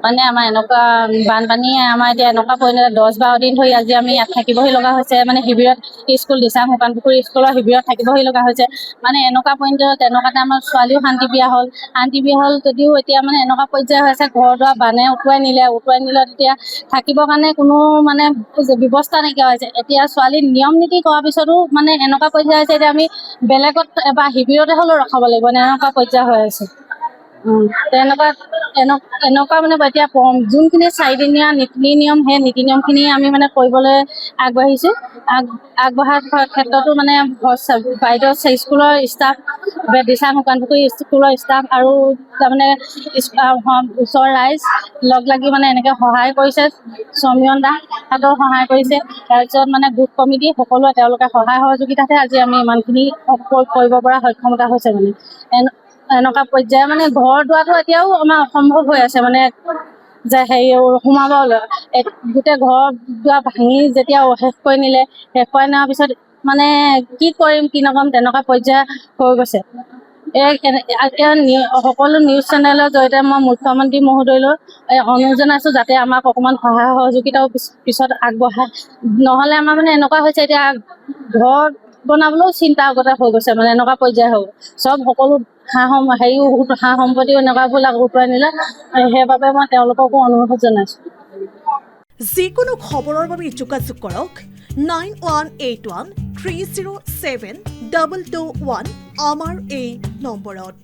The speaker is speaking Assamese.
মানে আমাৰ এনেকুৱা বানপানীয়ে আমাৰ এতিয়া এনেকুৱা পৰিলে 10-12 দিন ধৰি আজি আমি ইয়াত থাকিবহি লগা হৈছে। মানে শিবিৰত স্কুল দিচাং শুকানপুখুৰী স্কুলৰ শিবিৰত থাকিবহি লগা হৈছে। মানে এনেকুৱা পৰ্যায়ত তেনেকুৱাতে আমাৰ ছোৱালীও শান্তি বিয়া হ'ল যদিও এতিয়া মানে এনেকুৱা পৰ্যায় হৈ আছে ঘৰ দুৱাৰ বানে উটুৱাই নিলে তেতিয়া থাকিবৰ কাৰণে কোনো মানে ব্যৱস্থা নাইকিয়া হৈছে। এতিয়া ছোৱালী নিয়ম নীতি কৰাৰ পিছতো মানে এনেকুৱা পৰ্যায় হৈছে এতিয়া আমি বেলেগত বা শিবিৰতে হ'লেও ৰখাব লাগিব এনেকুৱা পৰ্যায় হৈ আছে। এনেকুৱা মানে এতিয়া যোনখিনি 4দিনীয়া নীতি নিয়ম সেই নীতি নিয়মখিনি আমি মানে কৰিবলৈ আগবাঢ়িছোঁ। আগবঢ়াৰ ক্ষেত্ৰতো মানে বাইদেউ স্কুলৰ ষ্টাফ দিচাং শুকানপুখুৰী স্কুলৰ ষ্টাফ আৰু তাৰমানে ওচৰৰ ৰাইজ লগ লাগি মানে এনেকৈ সহায় কৰিছে। সমীৰণ দাহঁতেও সহায় কৰিছে। তাৰপিছত মানে গোট কমিটি সকলোৱে তেওঁলোকে সহায় সহযোগিতাতে আজি আমি ইমানখিনি কৰিব পৰা সক্ষমতা হৈছে। মানে এনেকুৱা পৰ্যায় মানে ঘৰ দুৱাৰটো এতিয়াও আমাৰ অসম্ভৱ হৈ আছে। মানে যে সোমাব গোটেই ঘৰ দুৱাৰ ভাঙি যেতিয়া শেষ কৰি নোৱাৰ পিছত মানে কি কৰিম কি নকৰিম তেনেকুৱা পৰ্যায় হৈ গৈছে। সকলো নিউজ চেনেলৰ জৰিয়তে মই মুখ্যমন্ত্ৰী মহোদয়লৈ অনুৰোধ জনাইছোঁ যাতে আমাক অকণমান সহায় সহযোগিতাও পিছত আগবঢ়ায়। নহ'লে আমাৰ মানে এনেকুৱা হৈছে এতিয়া ঘৰ বনাবলৈও চিন্তা হৈ গৈছে। মানে এনেকুৱা পৰ্যায় হ'ব সকলো সা সম্পত্তিও এনেকুৱাবিলাক উটুৱাই নিলে। সেইবাবে মই তেওঁলোককো অনুৰোধ জনাইছোঁ। যিকোনো খবৰৰ বাবে যোগাযোগ কৰক 9181307221 আমাৰ এই নম্বৰত।